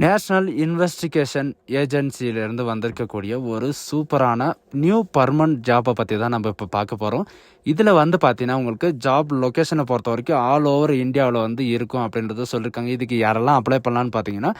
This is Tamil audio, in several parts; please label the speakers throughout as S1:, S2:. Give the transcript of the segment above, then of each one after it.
S1: நேஷ்னல் இன்வெஸ்டிகேஷன் ஏஜென்சியிலேருந்து வந்திருக்கக்கூடிய ஒரு சூப்பரான நியூ பர்மனன்ட் ஜாப்பை பற்றி தான் நம்ம இப்போ பார்க்க போகிறோம். இதில் பார்த்தீங்கன்னா உங்களுக்கு ஜாப் லொக்கேஷனை பொறுத்த வரைக்கும் ஆல் ஓவர் இந்தியாவில் இருக்கும் அப்படின்றத சொல்லியிருக்காங்க. இதுக்கு யாரெல்லாம் அப்ளை பண்ணலான்னு பார்த்தீங்கன்னா,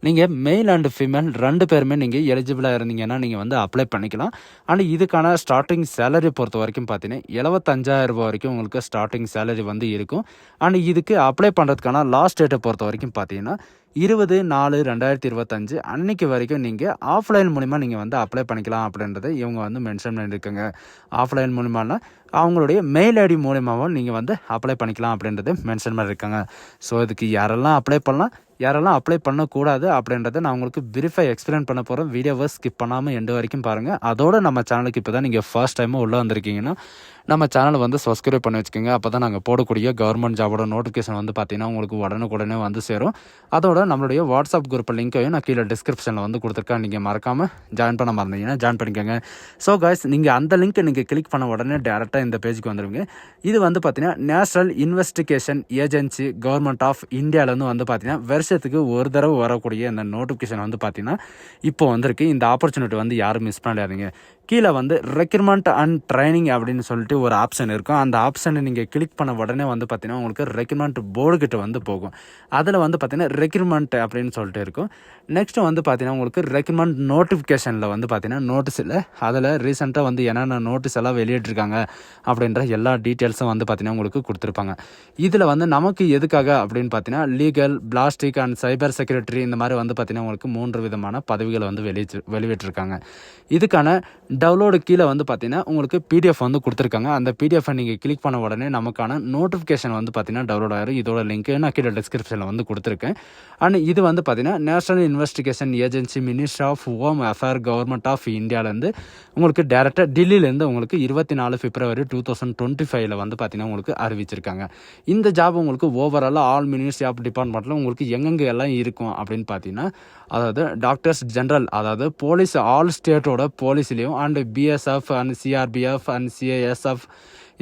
S1: நீங்கள் மெயில் அண்ட் ஃபீமேல் 2 பேருமே நீங்கள் எலிஜிபிளாக இருந்தீங்கன்னா நீங்கள் அப்ளை பண்ணிக்கலாம். ஆனால் இதுக்கான ஸ்டார்டிங் சேலரி பொறுத்த வரைக்கும் பார்த்தீங்கன்னா 75,000 ரூபாய் வரைக்கும் உங்களுக்கு ஸ்டார்டிங் சேலரி இருக்கும். ஆனால் இதுக்கு அப்ளை பண்ணுறதுக்கான லாஸ்ட் டேட்டை பொறுத்த வரைக்கும் பார்த்தீங்கன்னா 20/4/2025 அன்னைக்கு வரைக்கும் நீங்கள் ஆஃப்லைன் மூலிமா நீங்கள் அப்ளை பண்ணிக்கலாம் அப்படின்றத இவங்க மென்ஷன் பண்ணியிருக்காங்க. ஆஃப்லைன் மூலிமானா அவங்களுடைய மெயில் ஐடி மூலிமாவும் நீங்கள் அப்ளை பண்ணிக்கலாம் அப்படின்றத மென்ஷன் பண்ணியிருக்காங்க. ஸோ இதுக்கு யாரெல்லாம் அப்ளை பண்ணலாம், யாரெல்லாம் அப்ளை பண்ணக்கூடாது அப்படின்றத நான் உங்களுக்கு வெரிஃபை எக்ஸ்பிளைன் பண்ண போகிறேன். வீடியோவை ஸ்கிப் பண்ணாமல் எண்டு வரைக்கும் பாருங்கள். அதோடு நம்ம சேனலுக்கு இப்போ தான் நீங்கள் ஃபர்ஸ்ட் டைமும் உள்ளே வந்திருக்கீங்கன்னா நம்ம சேனலை சப்ஸ்கிரைப் பண்ணி வச்சுக்கோங்க. அப்போ தான் நாங்கள் போடக்கூடிய கவர்மெண்ட் ஜாபோட நோட்டிஃபிகேஷன் பார்த்தீங்கன்னா உங்களுக்கு உடனே சேரும். அதோட நம்மளுடைய வாட்ஸ்அப் குரூப் லிங்க்கையும் நான் கீழே டிஸ்கிரிப்ஷனில் கொடுத்துருக்கேன். நீங்கள் மறக்காமல் ஜாயின் பண்ண மறந்தீங்கன்னா ஜாயின் பண்ணிக்கோங்க. ஸோ கைஸ், நீங்கள் அந்த லிங்க்கை நீங்கள் கிளிக் பண்ண உடனே டேரெக்டாக இந்த பேஜுக்கு வந்துடுவீங்க. இது பார்த்தீங்கன்னா national investigation agency government of இந்தியாவிலேருந்து பார்த்தீங்கன்னா வருஷத்துக்கு ஒரு தடவை வரக்கூடிய இந்த நோட்டிஃபிகேஷன் பார்த்தீங்கன்னா இப்போ வந்திருக்கு. இந்த ஆப்பர்ச்சுனிட்டி யாரும் மிஸ் பண்ணிடாதீங்க. கீழே ரெக்ரூட்மெண்ட் அண்ட் ட்ரைனிங் அப்படின்னு சொல்லிட்டு ஒரு ஆப்ஷன் இருக்கும். அந்த ஆப்ஷனை நீங்கள் கிளிக் பண்ண உடனே பார்த்தீங்கன்னா உங்களுக்கு ரெக்ரூட்மெண்ட் போர்டுகிட்ட போகும். அதில் பார்த்தீங்கன்னா ரெக்ரூட்மெண்ட் அப்படின்னு சொல்லிட்டு இருக்கும். நெக்ஸ்ட் பார்த்தீங்கன்னா உங்களுக்கு ரெக்ரூட்மெண்ட் நோட்டிஃபிகேஷனில் பார்த்தீங்கன்னா நோட்டீஸில் அதில் ரீசெண்டாக என்னென்ன நோட்டீஸ் எல்லாம் வெளியிட்டிருக்காங்க அப்படின்ற எல்லா டீட்டெயில்ஸும் பார்த்தீங்கன்னா உங்களுக்கு கொடுத்துருப்பாங்க. இதில் நமக்கு எதுக்காக அப்படின்னு பார்த்தீங்கன்னா legal, plastic and cyber security இந்த மாதிரி பார்த்தீங்கன்னா உங்களுக்கு 3 விதமான பதவிகளை வெளியிட்டிருக்காங்க. இதுக்கான டவுன்லோடு கீழே பார்த்தீங்கன்னா உங்களுக்கு பிடிஎஃப் கொடுத்துருக்காங்க. அந்த பிடிஎஃப் நீங்கள் கிளிக் பண்ண உடனே நமக்கான நோட்டிஃபிகேஷன் பார்த்தீங்கன்னா டவுன்லோட் ஆயிரும். இதோட லிங்க் நான் கீழே டிஸ்கிரிப்ஷனில் கொடுத்துருக்கேன். அண்ட் இது பார்த்தீங்கன்னா national investigation agency, ministry of home affair, government of இந்தியாவிலேருந்து உங்களுக்கு டேரெக்டாக டெல்லியிலேருந்து உங்களுக்கு 24 பிப்ரவரி 2025 பார்த்தீங்கன்னா உங்களுக்கு அறிவிச்சிருக்காங்க. இந்த ஜாப் உங்களுக்கு ஓவராலாக ஆல் மினிஸ்ட்ரி ஆஃப் டிபார்ட்மெண்ட்டில் உங்களுக்கு எங்கெங்கே எல்லாம் இருக்கும் அப்படின்னு பார்த்தீங்கன்னா, அதாவது டாக்டர்ஸ் ஜென்ரல், அதாவது போலீஸ் ஆல் ஸ்டேட்டோட போலீஸ்லேயும் and BSF and CRPF and CISF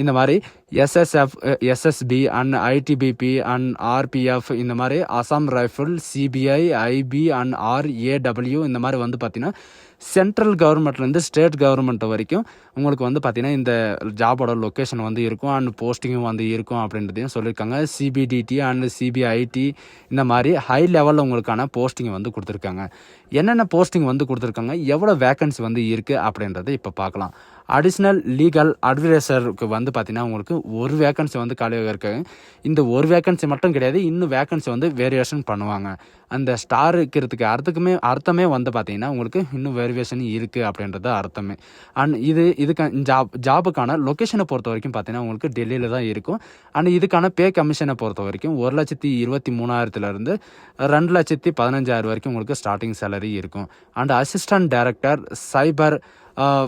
S1: இந்த மாதிரி SSF, SSB and ITBP and RPF இந்த மாதிரி Assam rifle, CBI, IB and RAW இந்த மாதிரி பார்த்தீங்கன்னா சென்ட்ரல் கவர்மெண்ட்லேருந்து ஸ்டேட் கவர்மெண்ட் வரைக்கும் உங்களுக்கு பார்த்தீங்கன்னா இந்த ஜாபோட லொக்கேஷன் இருக்கும் அண்ட் போஸ்டிங்கும் இருக்கும் அப்படின்றதையும் சொல்லியிருக்காங்க. சிபிடிடி அண்ட் சிபிஐடி இந்த மாதிரி ஹை லெவலில் உங்களுக்கான போஸ்டிங் கொடுத்துருக்காங்க. என்னென்ன போஸ்டிங் கொடுத்துருக்காங்க, எவ்வளோ வேக்கன்சி இருக்குது அப்படின்றத இப்போ பார்க்கலாம். அடிஷ்னல் லீகல் அட்வைசருக்கு பார்த்தீங்கன்னா உங்களுக்கு ஒரு வேக்கன்சி காலியாக இருக்காங்க. இந்த ஒரு வேக்கன்சி மட்டும் கிடையாது, இன்னும் வேக்கன்சி வேரியேஷன் பண்ணுவாங்க. அந்த ஸ்டார் இருக்கிறதுக்கு அர்த்தமே பார்த்தீங்கன்னா உங்களுக்கு இன்னும் வேரியேஷன் இருக்குது அப்படின்றது அர்த்தமே. அண்ட் இதுக்கு ஜாபுக்கான லொக்கேஷனை பொறுத்த வரைக்கும் பார்த்தீங்கன்னா உங்களுக்கு டெல்லியில் தான் இருக்கும். அண்ட் இதுக்கான பே கமிஷனை பொறுத்த வரைக்கும் 1,23,000 2,15,000 வரைக்கும் உங்களுக்கு ஸ்டார்டிங் சேலரி இருக்கும். அண்ட் அசிஸ்டன்ட் டைரக்டர் சைபர்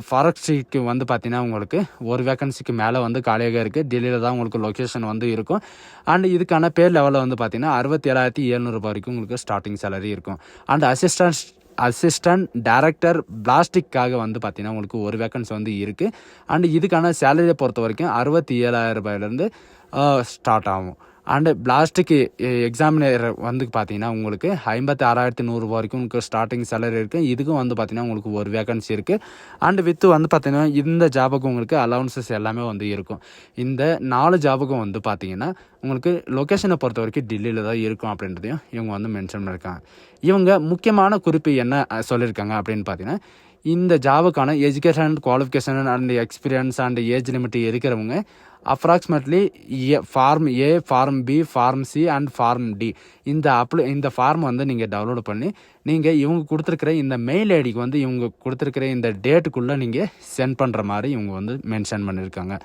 S1: ஃபாரஸ்ட்ரிக்கு பார்த்தீங்கன்னா உங்களுக்கு ஒரு வேக்கன்சிக்கு மேலே காலியாக இருக்குது. டெல்லியில் தான் உங்களுக்கு லொக்கேஷன் இருக்கும். அண்ட் இதுக்கான பே லெவலில் பார்த்தீங்கன்னா 67,700 ரூபாய் வரைக்கும் உங்களுக்கு ஸ்டார்டிங் சேலரி இருக்கும். அண்ட் அசிஸ்டன்ட் டைரக்டர் பிளாஸ்டிக்காக பார்த்தீங்கன்னா உங்களுக்கு ஒரு வேக்கன்சி இருக்குது. அண்ட் இதுக்கான சேலரியை பொறுத்த வரைக்கும் 67,000 ரூபாயிலேருந்து ஸ்டார்ட் ஆகும். அண்டு பிளாஸ்டிக் எக்ஸாமினர் பார்த்தீங்கன்னா உங்களுக்கு 56,100 ரூபா வரைக்கும் உங்களுக்கு ஸ்டார்டிங் சேலரி இருக்குது. இதுக்கும் பார்த்தீங்கன்னா உங்களுக்கு ஒரு வேக்கன்சி இருக்குது. அண்டு வித்து பார்த்தீங்கன்னா இந்த ஜாபுக்கு உங்களுக்கு அலவன்சஸ் எல்லாமே இருக்கும். இந்த 4 ஜாபுக்கும் பார்த்தீங்கன்னா உங்களுக்கு லொக்கேஷனை பொறுத்த வரைக்கும் டெல்லியில் தான் இருக்கும் அப்படின்றதையும் இவங்க மென்ஷன் பண்ணியிருக்காங்க. இவங்க முக்கியமான குறிப்பு என்ன சொல்லியிருக்காங்க அப்படின்னு பார்த்தீங்கன்னா, இந்த ஜாபுக்கான education qualification and experience and age limit இருக்கிறவங்க approximately form A, form B, form C and form D இந்த ஃபார்ம் நீங்கள் டவுன்லோட் பண்ணி நீங்கள் இவங்க கொடுத்துருக்கிற இந்த மெயில் ஐடிக்கு இவங்க கொடுத்துருக்கிற இந்த டேட்டுக்குள்ளே நீங்கள் சென்ட் பண்ணுற மாதிரி இவங்க மென்ஷன் பண்ணியிருக்காங்க.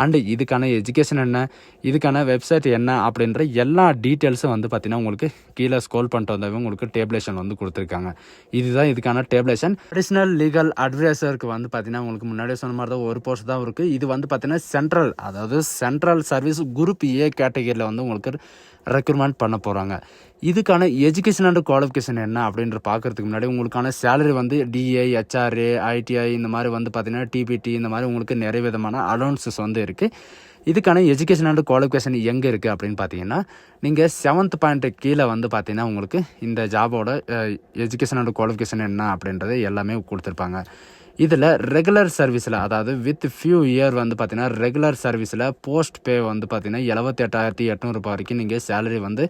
S1: அண்டு இதுக்கான எஜுகேஷன் என்ன, இதுக்கான வெப்சைட் என்ன அப்படின்ற எல்லா டீட்டெயில்ஸும் பார்த்தீங்கன்னா உங்களுக்கு கீழே ஸ்க்ரோல் பண்ணிட்டு வந்தவங்க உங்களுக்கு டேபிளேஷன் கொடுத்துருக்காங்க. இதுதான் இதுக்கான டேபிளேஷன். அடிஷ்னல் லீகல் அட்வைசருக்கு பார்த்தீங்கன்னா உங்களுக்கு முன்னாடியே சொன்ன மாதிரி தான் ஒரு போஸ்ட் தான் இருக்குது. இது பார்த்தீங்கன்னா சென்ட்ரல், அதாவது சென்ட்ரல் சர்வீஸ் குரூப் ஏ கேட்டகரியில் உங்களுக்கு ரெக்ரூட்மெண்ட் பண்ண போகிறாங்க. இதுக்கான எஜுகேஷன் அண்ட் குவாலிஃபிகேஷன் என்ன அப்படின்ற பார்க்குறதுக்கு முன்னாடி உங்களுக்கான சேலரி டிஐ, ஹெச்ஆர்ஏ, ஐடிஐ இந்த மாதிரி பார்த்தீங்கன்னா டிபிடி இந்த மாதிரி உங்களுக்கு நிறைய விதமான அலோன்சஸ் இருக்குது. இதுக்கான எஜுகேஷன் அண்ட் குவாலிஃபிகேஷன் எங்கே இருக்குது அப்படின்னு பார்த்தீங்கன்னா, நீங்கள் 7th பாயிண்ட் கீழே வந்து பார்த்தீங்கன்னா உங்களுக்கு இந்த ஜாபோட எஜுகேஷன் அண்ட் குவாலிஃபிகேஷன் என்ன அப்படின்றது எல்லாமே கொடுத்துருப்பாங்க. இதில் ரெகுலர் சர்வீஸில், அதாவது வித் ஃபியூ இயர் வந்து பார்த்தீங்கன்னா ரெகுலர் சர்வீஸில் போஸ்ட் பே வந்து பார்த்தீங்கன்னா 78,800 வரைக்கும் நீங்கள் சேலரி வந்து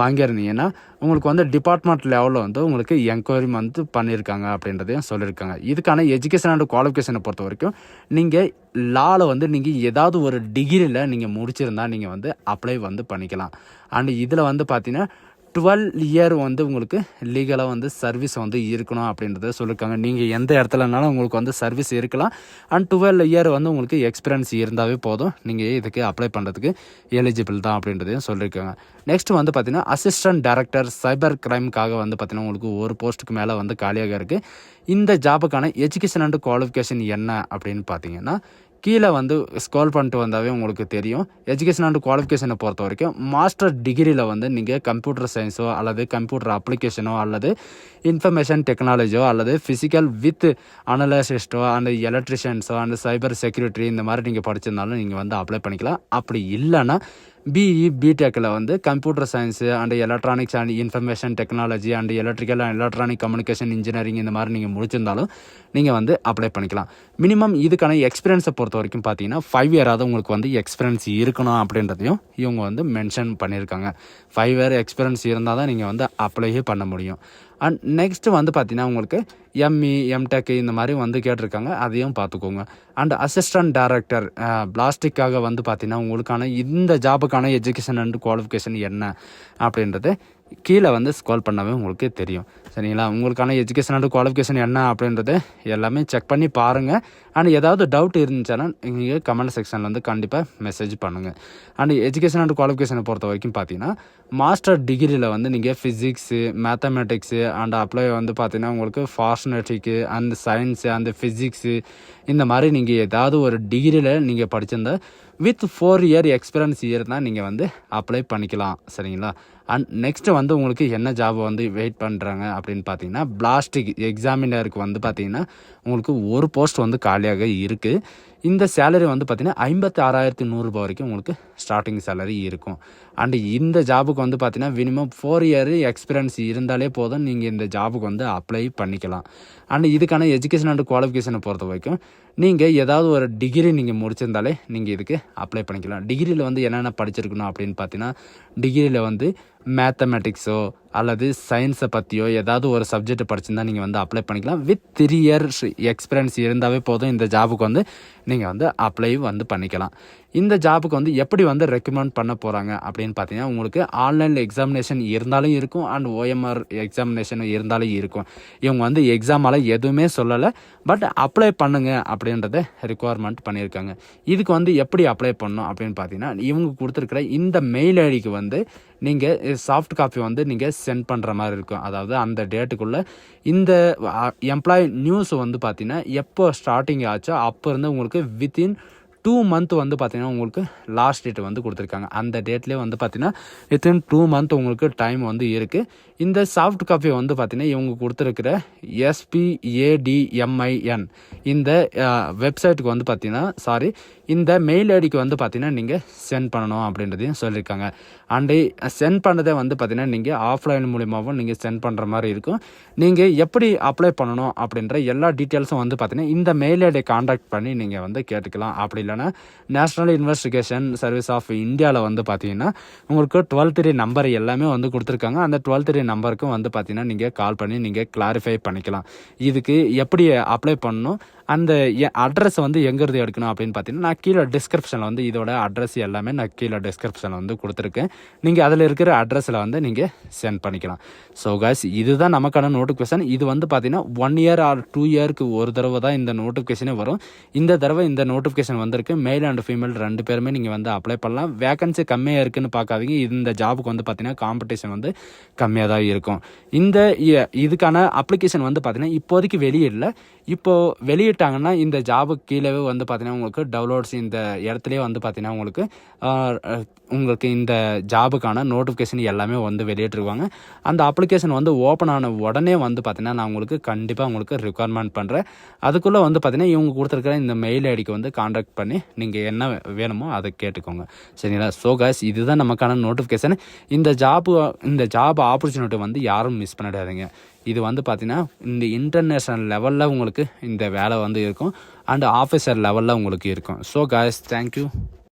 S1: வாங்கியிருந்தீங்கன்னா உங்களுக்கு வந்து டிபார்ட்மெண்ட் லெவலில் வந்து உங்களுக்கு என்கொயரி வந்து பண்ணியிருக்காங்க அப்படின்றதையும் சொல்லியிருக்காங்க. இதுக்கான எஜுகேஷன் அண்ட் குவாலிஃபிகேஷனை பொறுத்த வரைக்கும் நீங்கள் லாவில் வந்து நீங்கள் ஏதாவது ஒரு டிகிரியில் நீங்கள் முடிச்சிருந்தால் நீங்கள் வந்து அப்ளை வந்து பண்ணிக்கலாம். அண்ட் இதில் வந்து பார்த்தீங்கன்னா 12 இயர் வந்து உங்களுக்கு லீகலாக வந்து சர்வீஸ் வந்து இருக்கணும் அப்படின்றத சொல்லியிருக்காங்க. நீங்கள் எந்த இடத்துலனாலும் உங்களுக்கு வந்து சர்வீஸ் இருக்கலாம். அண்ட் 12 இயர் வந்து உங்களுக்கு எக்ஸ்பீரியன்ஸ் இருந்தாவே போதும், நீங்கள் இதுக்கு அப்ளை பண்ணுறதுக்கு எலிஜிபிள் தான் அப்படின்றதையும் சொல்லியிருக்காங்க. நெக்ஸ்ட் வந்து பார்த்தீங்கன்னா அசிஸ்டன்ட் டைரக்டர் சைபர் கிரைம்காக வந்து பார்த்தீங்கன்னா உங்களுக்கு ஒரு போஸ்ட்டுக்கு மேலே வந்து காலியாக இருக்குது. இந்த ஜாபுக்கான எஜுகேஷன் அண்ட் குவாலிஃபிகேஷன் என்ன அப்படின்னு பார்த்தீங்கன்னா, கீழே வந்து ஸ்க்ரோல் பண்ணிட்டு வந்தாவே உங்களுக்கு தெரியும். எஜுகேஷன் அண்ட் குவாலிஃபிகேஷனை பொறுத்த வரைக்கும் மாஸ்டர் டிகிரியில் வந்து நீங்கள் கம்ப்யூட்டர் சயின்ஸோ அல்லது கம்ப்யூட்டர் அப்ளிகேஷனோ அல்லது இன்ஃபர்மேஷன் டெக்னாலஜியோ அல்லது ஃபிசிக்கல் வித் அனலிஸ்டோ அண்ட் எலக்ட்ரிஷியன்ஸோ அண்ட் சைபர் செக்யூரிட்டி இந்த மாதிரி நீங்கள் படிச்சிருந்தாலும் நீங்கள் வந்து அப்ளை பண்ணிக்கலாம். அப்படி இல்லைன்னா பிடெக்கில் வந்து computer science and electronics and information technology and electrical and electronic communication engineering இந்த மாதிரி நீங்கள் முடிச்சிருந்தாலும் நீங்கள் வந்து அப்ளை பண்ணிக்கலாம். மினிமம் இதுக்கான எக்ஸ்பீரியன்ஸை பொறுத்த வரைக்கும் பார்த்தீங்கன்னா 5 இயராவது உங்களுக்கு வந்து எக்ஸ்பீரியன்ஸ் இருக்கணும் அப்படின்றதையும் இவங்க வந்து மென்ஷன் பண்ணியிருக்காங்க. 5 இயர் எக்ஸ்பீரியன்ஸ் இருந்தால் தான் நீங்கள் வந்து அப்ளையே பண்ண முடியும். அண்ட் நெக்ஸ்ட்டு வந்து பார்த்தீங்கன்னா உங்களுக்கு எம்இ எம்டெக் இந்த மாதிரி வந்து கேட்டிருக்காங்க, அதையும் பார்த்துக்கோங்க. அண்ட் அசிஸ்டன்ட் டைரக்டர் பிளாஸ்டிக்காக வந்து பார்த்தீங்கன்னா உங்களுக்கான இந்த ஜாபுக்கான எஜுகேஷன் அண்ட் குவாலிஃபிகேஷன் என்ன அப்படின்றது கீழே வந்து ஸ்க்ரோல் பண்ணவே உங்களுக்கு தெரியும். சரிங்களா? உங்களுக்கான எஜுகேஷன் அண்ட் குவாலிஃபிகேஷன் என்ன அப்படின்றது எல்லாமே செக் பண்ணி பாருங்கள். அண்ட் ஏதாவது டவுட் இருந்துச்சுன்னா நீங்கள் கமெண்ட் செக்ஷனில் வந்து கண்டிப்பாக மெசேஜ் பண்ணுங்கள். அண்ட் எஜுகேஷன் அண்ட் குவாலிஃபிகேஷனை பொறுத்த வரைக்கும் பார்த்தீங்கன்னா மாஸ்டர் டிகிரியில் வந்து நீங்கள் ஃபிசிக்ஸு மேத்தமெட்டிக்ஸு அண்ட் அப்ளை வந்து பார்த்தீங்கன்னா உங்களுக்கு ஃபார்ஸ்னட்டிக்கு அண்ட் சயின்ஸு அண்ட் ஃபிசிக்ஸு இந்த மாதிரி நீங்கள் ஏதாவது ஒரு டிகிரியில் நீங்கள் படிச்சிருந்தா வித் 4 இயர் எக்ஸ்பீரியன்ஸ் இருந்தால் நீங்கள் வந்து அப்ளை பண்ணிக்கலாம். சரிங்களா? அண்ட் நெக்ஸ்ட்டு வந்து உங்களுக்கு என்ன ஜாப் வந்து வெயிட் பண்ணுறாங்க அப்படின்னு பார்த்தீங்கன்னா பிளாஸ்டிக் எக்ஸாமினருக்கு வந்து பார்த்தீங்கன்னா உங்களுக்கு ஒரு போஸ்ட் வந்து காலியாக இருக்குது. இந்த சேலரி வந்து பார்த்தீங்கன்னா 56,100 வரைக்கும் உங்களுக்கு ஸ்டார்டிங் சேலரி இருக்கும். அண்டு இந்த ஜாபுக்கு வந்து பார்த்தீங்கன்னா மினிமம் 4 இயர் எக்ஸ்பீரியன்ஸ் இருந்தாலே போதும், நீங்கள் இந்த ஜாபுக்கு வந்து அப்ளை பண்ணிக்கலாம். அண்டு இதுக்கான எஜுகேஷன் அண்ட் குவாலிஃபிகேஷனை பொறுத்த வரைக்கும் நீங்கள் ஏதாவது ஒரு டிகிரி நீங்கள் முடிச்சிருந்தாலே நீங்கள் இதுக்கு அப்ளை பண்ணிக்கலாம். டிகிரியில் வந்து என்னென்ன படிச்சிருக்கணும் அப்படின்னு பார்த்தீங்கன்னா டிகிரியில் வந்து மேத்தமெட்டிக்ஸோ அல்லது சயின்ஸை பற்றியோ ஏதாவது ஒரு சப்ஜெக்ட் படிச்சிருந்தா நீங்கள் வந்து அப்ளை பண்ணிக்கலாம். வித் 3 இயர்ஸ் எக்ஸ்பீரியன்ஸ் இருந்தாவே போதும், இந்த ஜாபுக்கு வந்து நீங்கள் வந்து அப்ளை வந்து பண்ணிக்கலாம். இந்த ஜாபுக்கு வந்து எப்படி வந்து ரெக்கமெண்ட் பண்ண போகிறாங்க அப்படின்னு பார்த்தீங்கன்னா உங்களுக்கு ஆன்லைனில் எக்ஸாமினேஷன் இருந்தாலும் இருக்கும் அண்ட் OMR எக்ஸாமினேஷன் இருந்தாலும் இருக்கும். இவங்க வந்து எக்ஸாமால் எதுவுமே சொல்லலை, பட் அப்ளை பண்ணுங்க அப்படின்றத ரிக்குவயர்மெண்ட் பண்ணியிருக்காங்க. இதுக்கு வந்து எப்படி அப்ளை பண்ணணும் அப்படின்னு பார்த்தீங்கன்னா இவங்க கொடுத்துருக்குற இந்த மெயில் ஐடிக்கு வந்து நீங்கள் சாஃப்ட் காப்பி வந்து நீங்கள் சென்ட் பண்ணுற மாதிரி இருக்கும். அதாவது அந்த டேட்டுக்குள்ளே இந்த எம்ப்ளாயி நியூஸ் வந்து பார்த்தீங்கன்னா எப்போ ஸ்டார்டிங் ஆச்சோ அப்போ இருந்து உங்களுக்கு வித்தின் 2 மந்த் வந்து பார்த்தீங்கன்னா உங்களுக்கு லாஸ்ட் டேட் வந்து கொடுத்துருக்காங்க. அந்த டேட்லேயே வந்து பார்த்தீங்கன்னா வித்தின் 2 மந்த் உங்களுக்கு டைம் வந்து இருக்குது. இந்த சாஃப்ட் காப்பி வந்து பார்த்தீங்கன்னா இவங்க கொடுத்துருக்கிற SPADMIN இந்த வெப்சைட்டுக்கு வந்து பார்த்தீங்கன்னா இந்த மெயில் ஐடிக்கு வந்து பார்த்தீங்கன்னா நீங்கள் சென்ட் பண்ணணும் அப்படின்றதையும் சொல்லியிருக்காங்க. அண்டு சென்ட் பண்ணதை வந்து பார்த்தீங்கன்னா நீங்கள் ஆஃப்லைன் மூலிமாவும் நீங்கள் சென்ட் பண்ணுற மாதிரி இருக்கும். நீங்கள் எப்படி அப்ளை பண்ணணும் அப்படின்ற எல்லா டீட்டெயில்ஸும் வந்து பார்த்தீங்கன்னா இந்த மெயில் ஐடியை காண்டாக்ட் பண்ணி நீங்கள் வந்து கேட்டுக்கலாம். அப்படி இல்லைன்னா நேஷ்னல் இன்வெஸ்டிகேஷன் சர்வீஸ் ஆஃப் இந்தியாவில் வந்து பார்த்தீங்கன்னா உங்களுக்கு 12 நம்பர் எல்லாமே வந்து கொடுத்துருக்காங்க. அந்த 12 நம்பருக்கும் வந்து பார்த்தீங்கன்னா நீங்கள் கால் பண்ணி நீங்கள் கிளாரிஃபை பண்ணிக்கலாம். இதுக்கு எப்படி அப்ளை பண்ணணும், அந்த அட்ரஸ் வந்து எங்கேருந்து எடுக்கணும் அப்படின்னு பார்த்தீங்கன்னா நான் கீழே டிஸ்கிரிப்ஷனில் வந்து இதோட அட்ரஸ் எல்லாமே நான் கீழே டிஸ்கிரிப்ஷனில் வந்து கொடுத்துருக்கேன். நீங்கள் அதில் இருக்கிற அட்ரஸில் வந்து நீங்கள் சென்ட் பண்ணிக்கலாம். ஸோ காய்ஸ், இதுதான் நமக்கான நோட்டிஃபிகேஷன். இது வந்து பார்த்தீங்கன்னா 1 இயர் ஆர் 2 இயருக்கு ஒரு தடவை தான் இந்த நோட்டிஃபிகேஷனே வரும். இந்த தடவை இந்த நோட்டிஃபிகேஷன் வந்திருக்கு. மேல் அண்ட் ஃபீமேல் 2 பேருமே நீங்கள் வந்து அப்ளை பண்ணலாம். வேகன்சி கம்மியாக இருக்குன்னு பார்க்காதீங்க. இந்த ஜாபுக்கு வந்து பார்த்தீங்கன்னா காம்படிஷன் வந்து கம்மியாக தான் இருக்கும். இதுக்கான அப்ளிகேஷன் வந்து பார்த்தீங்கன்னா இப்போதைக்கு வெளியிடல. இப்போது வெளியிட்ட சொல்லிட்டாங்கன்னா இந்த ஜாபுக்கு கீழவே வந்து பார்த்தீங்கன்னா உங்களுக்கு டவுன்லோட்ஸ் இந்த இடத்துலையே வந்து பார்த்தீங்கன்னா உங்களுக்கு இந்த ஜாபுக்கான நோட்டிஃபிகேஷன் எல்லாமே வந்து வெளியிட்டிருவாங்க. அந்த அப்ளிகேஷன் வந்து ஓப்பன் ஆன உடனே வந்து பார்த்தீங்கன்னா நான் உங்களுக்கு கண்டிப்பாக உங்களுக்கு ரிக்வயர்மெண்ட் பண்ணுறேன். அதுக்குள்ளே வந்து பார்த்தீங்கன்னா இவங்க கொடுத்துருக்கிற இந்த மெயில் ஐடிக்கு வந்து கான்டாக்ட் பண்ணி நீங்கள் என்ன வேணுமோ அதை கேட்டுக்கோங்க. சரிங்களா? ஸோ கைஸ், இதுதான் நமக்கான நோட்டிஃபிகேஷன். இந்த ஜாப் ஆப்பர்ச்சுனிட்டி வந்து யாரும் மிஸ் பண்ணிடாதீங்க. இது வந்து பார்த்தீங்கன்னா இந்த இன்டர்நேஷ்னல் லெவலில் உங்களுக்கு இந்த வேலை வந்து இருக்கும் அண்ட் ஆஃபீஸர் லெவலில் உங்களுக்கு இருக்கும். So guys, thank you.